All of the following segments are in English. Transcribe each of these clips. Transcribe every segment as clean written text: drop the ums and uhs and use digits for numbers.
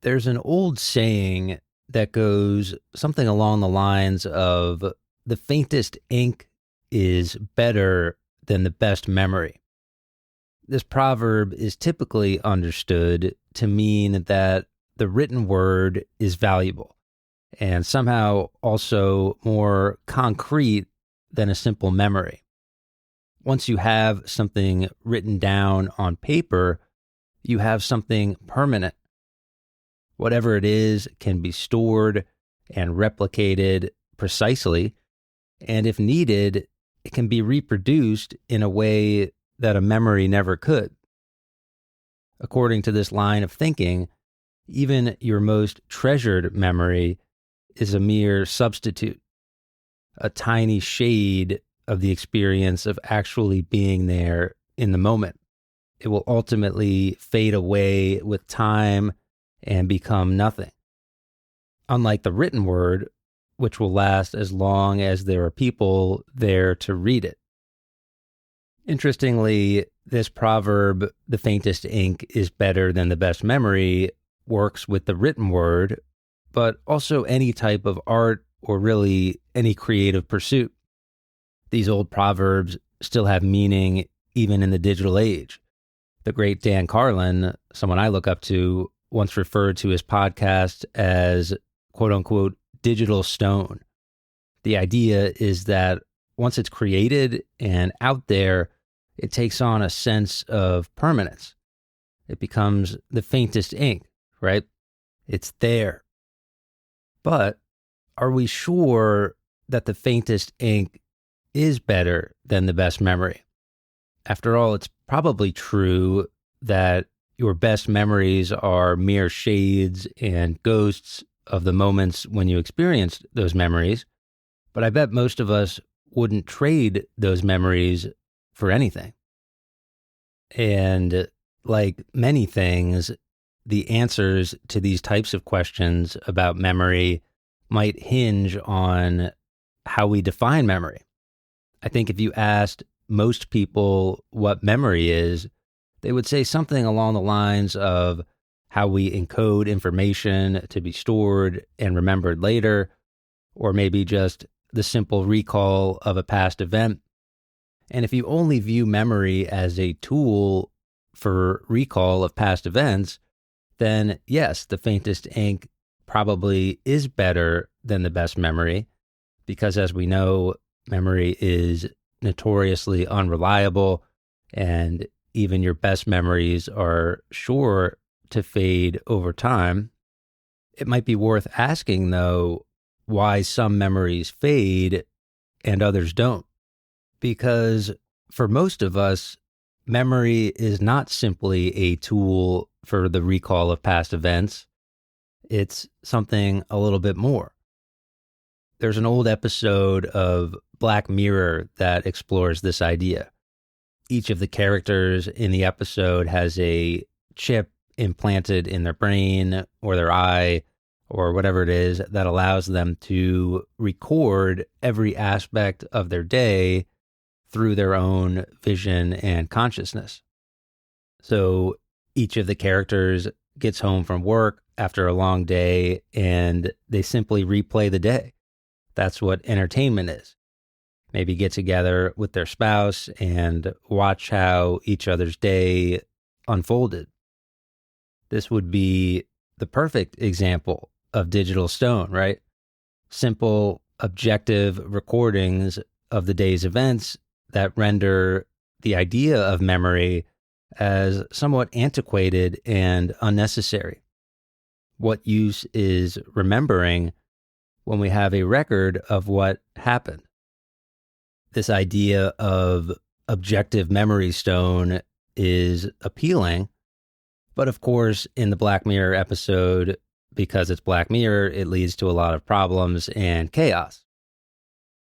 There's an old saying that goes something along the lines of the faintest ink is better than the best memory. This proverb is typically understood to mean that the written word is valuable and somehow also more concrete than a simple memory. Once you have something written down on paper, you have something permanent. Whatever it is can be stored and replicated precisely, and if needed, it can be reproduced in a way that a memory never could. According to this line of thinking, even your most treasured memory is a mere substitute, a tiny shade of the experience of actually being there in the moment. It will ultimately fade away with time and become nothing. Unlike the written word, which will last as long as there are people there to read it. Interestingly, this proverb, the faintest ink is better than the best memory, works with the written word, but also any type of art or really any creative pursuit. These old proverbs still have meaning even in the digital age. The great Dan Carlin, someone I look up to, once referred to his podcast as quote unquote digital stone. The idea is that once it's created and out there, it takes on a sense of permanence. It becomes the faintest ink, right? It's there. But are we sure that the faintest ink is better than the best memory? After all, it's probably true that your best memories are mere shades and ghosts of the moments when you experienced those memories, but I bet most of us wouldn't trade those memories for anything. And like many things, the answers to these types of questions about memory might hinge on how we define memory. I think if you asked most people what memory is, they would say something along the lines of how we encode information to be stored and remembered later, or maybe just the simple recall of a past event. And if you only view memory as a tool for recall of past events, then yes, the faintest ink probably is better than the best memory, because as we know, memory is notoriously unreliable, and even your best memories are sure to fade over time. It might be worth asking, though, why some memories fade and others don't. Because for most of us, memory is not simply a tool for the recall of past events. It's something a little bit more. There's an old episode of Black Mirror that explores this idea. Each of the characters in the episode has a chip implanted in their brain or their eye or whatever it is that allows them to record every aspect of their day through their own vision and consciousness. So each of the characters gets home from work after a long day and they simply replay the day. That's what entertainment is. Maybe get together with their spouse and watch how each other's day unfolded. This would be the perfect example of digital stone, right? Simple, objective recordings of the day's events that render the idea of memory as somewhat antiquated and unnecessary. What use is remembering when we have a record of what happened? This idea of objective memory stone is appealing, but of course, in the Black Mirror episode, because it's Black Mirror, it leads to a lot of problems and chaos.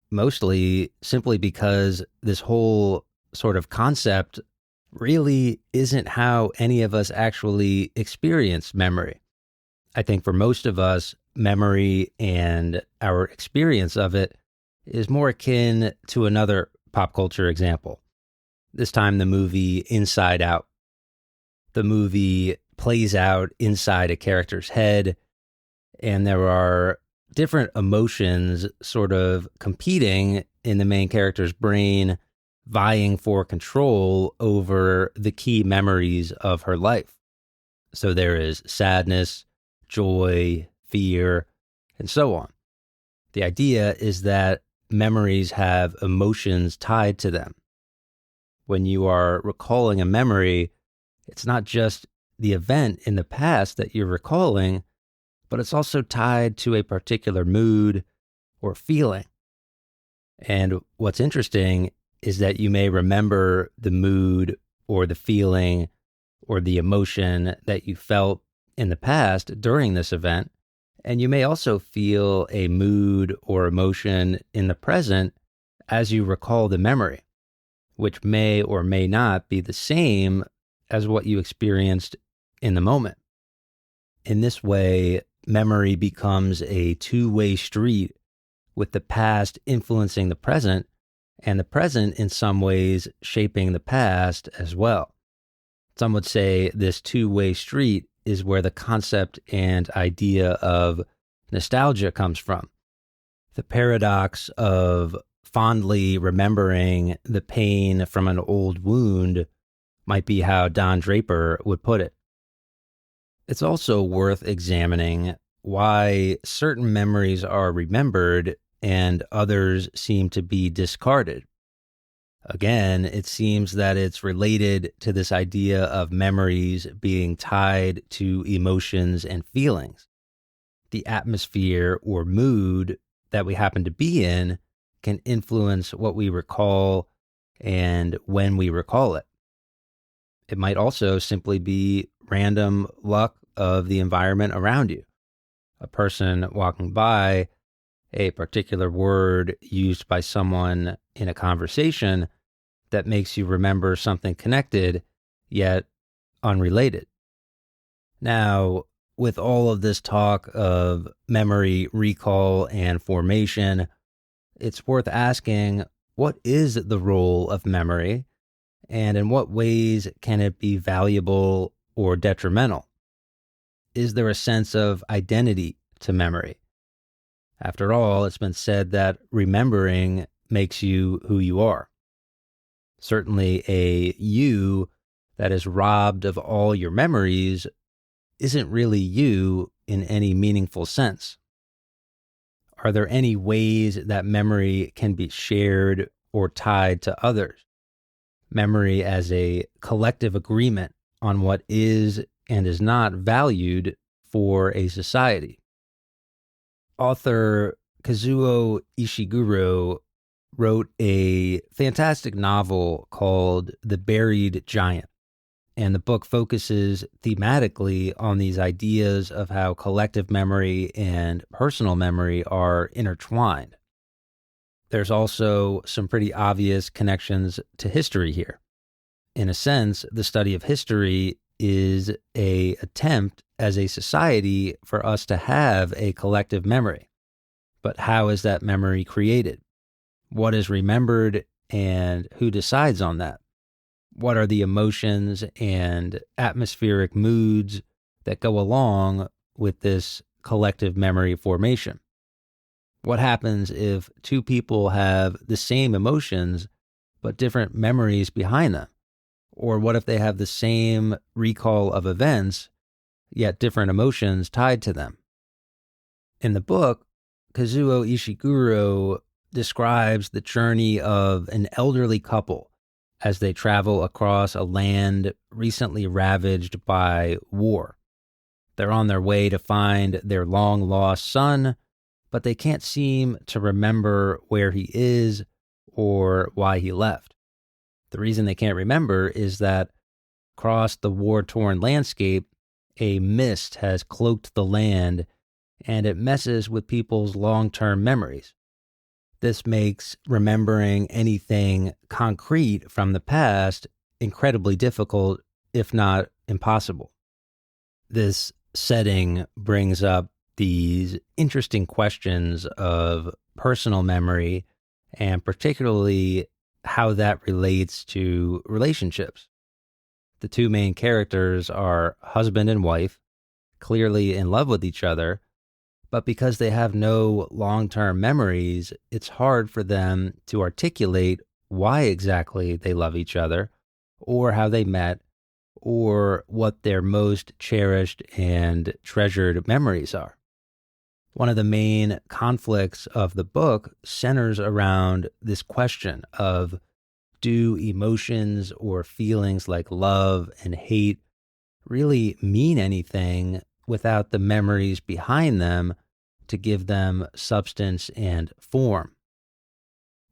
Mostly simply because this whole sort of concept really isn't how any of us actually experience memory. I think for most of us, memory and our experience of it is more akin to another pop culture example. This time the movie Inside Out. The movie plays out inside a character's head, and there are different emotions sort of competing in the main character's brain, vying for control over the key memories of her life. So there is sadness, joy, fear, and so on. The idea is that memories have emotions tied to them. When you are recalling a memory, it's not just the event in the past that you're recalling, but it's also tied to a particular mood or feeling. And what's interesting is that you may remember the mood or the feeling or the emotion that you felt in the past during this event. And you may also feel a mood or emotion in the present as you recall the memory, which may or may not be the same as what you experienced in the moment. In this way, memory becomes a two-way street, with the past influencing the present and the present in some ways shaping the past as well. Some would say this two-way street is where the concept and idea of nostalgia comes from. The paradox of fondly remembering the pain from an old wound might be how Don Draper would put it. It's also worth examining why certain memories are remembered and others seem to be discarded. Again, it seems that it's related to this idea of memories being tied to emotions and feelings. The atmosphere or mood that we happen to be in can influence what we recall and when we recall it. It might also simply be random luck of the environment around you. A person walking by, a particular word used by someone in a conversation that makes you remember something connected, yet unrelated. Now, with all of this talk of memory, recall, and formation, it's worth asking, what is the role of memory, and in what ways can it be valuable or detrimental? Is there a sense of identity to memory? After all, it's been said that remembering makes you who you are. Certainly, a you that is robbed of all your memories isn't really you in any meaningful sense. Are there any ways that memory can be shared or tied to others? Memory as a collective agreement on what is and is not valued for a society. Author Kazuo Ishiguro wrote a fantastic novel called The Buried Giant, and the book focuses thematically on these ideas of how collective memory and personal memory are intertwined. There's also some pretty obvious connections to history here. In a sense, the study of history is an attempt as a society for us to have a collective memory. But how is that memory created? What is remembered and who decides on that? What are the emotions and atmospheric moods that go along with this collective memory formation? What happens if two people have the same emotions but different memories behind them? Or what if they have the same recall of events, yet different emotions tied to them? In the book, Kazuo Ishiguro describes the journey of an elderly couple as they travel across a land recently ravaged by war. They're on their way to find their long-lost son, but they can't seem to remember where he is or why he left. The reason they can't remember is that across the war-torn landscape, a mist has cloaked the land, and it messes with people's long-term memories. This makes remembering anything concrete from the past incredibly difficult, if not impossible. This setting brings up these interesting questions of personal memory, and particularly how that relates to relationships. The two main characters are husband and wife, clearly in love with each other, but because they have no long-term memories, it's hard for them to articulate why exactly they love each other, or how they met, or what their most cherished and treasured memories are. One of the main conflicts of the book centers around this question of, do emotions or feelings like love and hate really mean anything without the memories behind them to give them substance and form?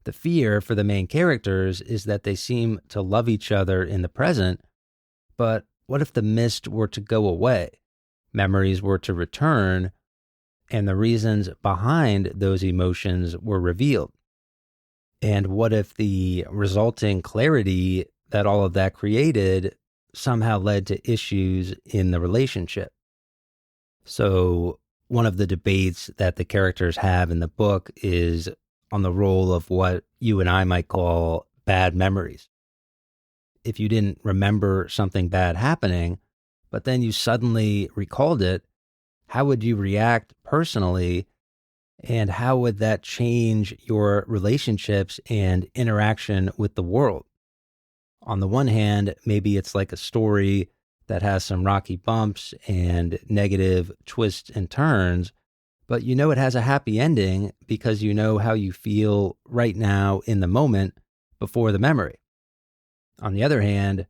The fear for the main characters is that they seem to love each other in the present, but what if the mist were to go away, memories were to return, and the reasons behind those emotions were revealed? And what if the resulting clarity that all of that created somehow led to issues in the relationship? So, one of the debates that the characters have in the book is on the role of what you and I might call bad memories. If you didn't remember something bad happening, but then you suddenly recalled it, how would you react personally? And how would that change your relationships and interaction with the world? On the one hand, maybe it's like a story that has some rocky bumps and negative twists and turns, but you know it has a happy ending because you know how you feel right now in the moment before the memory. On the other hand,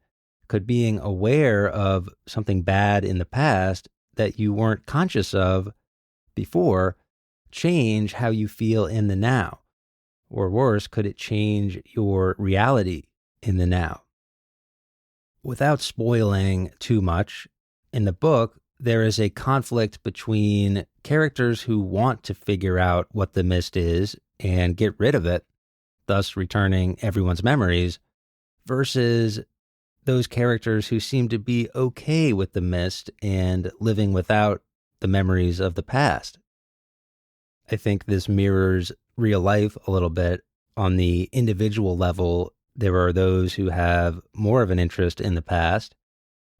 could being aware of something bad in the past that you weren't conscious of before change how you feel in the now? Or worse, could it change your reality in the now? Without spoiling too much, in the book, there is a conflict between characters who want to figure out what the mist is and get rid of it, thus returning everyone's memories, versus those characters who seem to be okay with the mist and living without the memories of the past. I think this mirrors real life a little bit. On the individual level, there are those who have more of an interest in the past,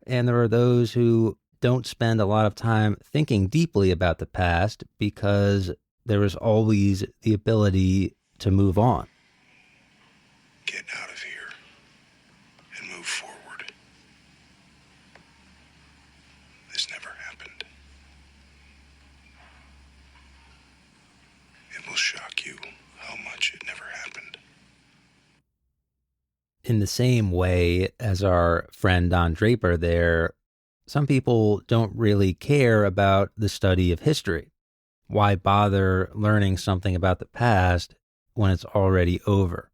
and there are those who don't spend a lot of time thinking deeply about the past because there is always the ability to move on. Get out of here and move forward. This never happened. It will shock you how much it never happened. In the same way as our friend Don Draper there, some people don't really care about the study of history. Why bother learning something about the past when it's already over?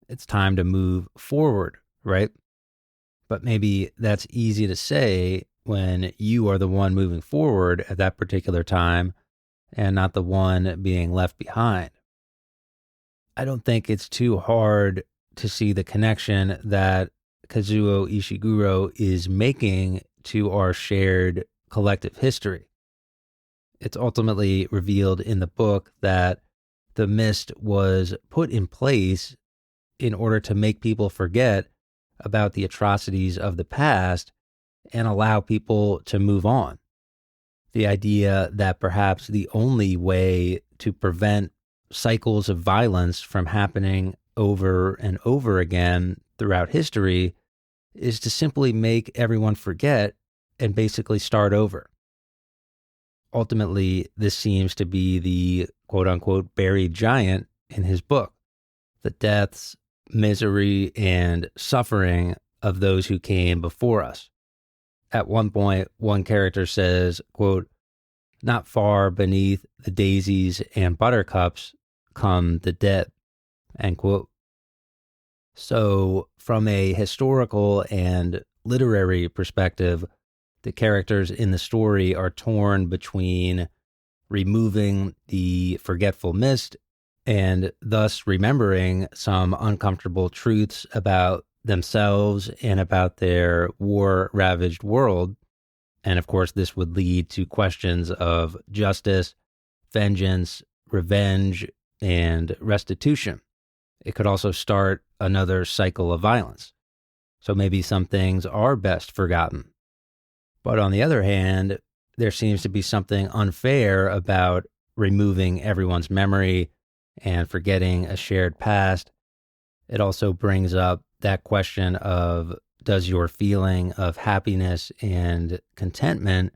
It's time to move forward, right? But maybe that's easy to say when you are the one moving forward at that particular time and not the one being left behind. I don't think it's too hard to see the connection that Kazuo Ishiguro is making to our shared collective history. It's ultimately revealed in the book that the mist was put in place in order to make people forget about the atrocities of the past and allow people to move on. The idea that perhaps the only way to prevent cycles of violence from happening over and over again throughout history is to simply make everyone forget and basically start over. Ultimately, this seems to be the quote-unquote buried giant in his book, the deaths, misery, and suffering of those who came before us. At one point, one character says, quote, "Not far beneath the daisies and buttercups come the dead," end quote. So, from a historical and literary perspective, the characters in the story are torn between removing the forgetful mist and thus remembering some uncomfortable truths about themselves and about their war-ravaged world. And of course, this would lead to questions of justice, vengeance, revenge, and restitution. It could also start another cycle of violence. So maybe some things are best forgotten. But on the other hand, there seems to be something unfair about removing everyone's memory and forgetting a shared past. It also brings up that question of, does your feeling of happiness and contentment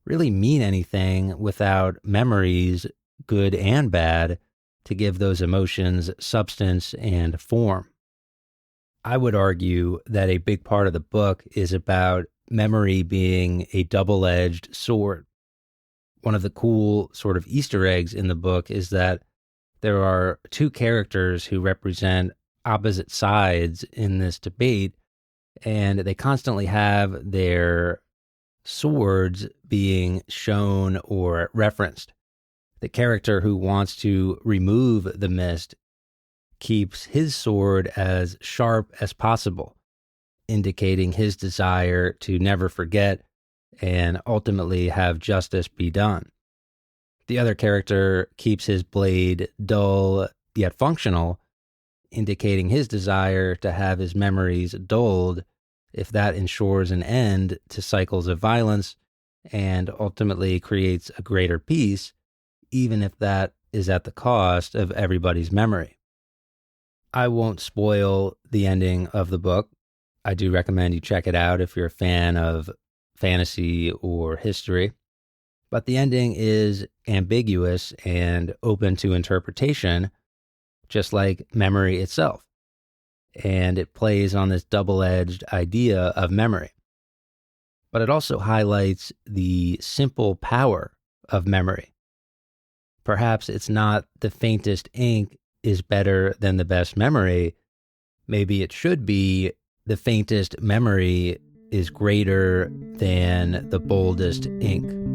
really mean anything without memories, good and bad, to give those emotions substance and form? I would argue that a big part of the book is about memory being a double-edged sword. One of the cool sort of Easter eggs in the book is that there are two characters who represent opposite sides in this debate, and they constantly have their swords being shown or referenced. The character who wants to remove the mist keeps his sword as sharp as possible, indicating his desire to never forget and ultimately have justice be done. The other character keeps his blade dull yet functional, indicating his desire to have his memories dulled if that ensures an end to cycles of violence and ultimately creates a greater peace, even if that is at the cost of everybody's memory. I won't spoil the ending of the book. I do recommend you check it out if you're a fan of fantasy or history. But the ending is ambiguous and open to interpretation, just like memory itself. And it plays on this double-edged idea of memory. But it also highlights the simple power of memory. Perhaps it's not the faintest ink is better than the best memory. Maybe it should be the faintest memory is greater than the boldest ink.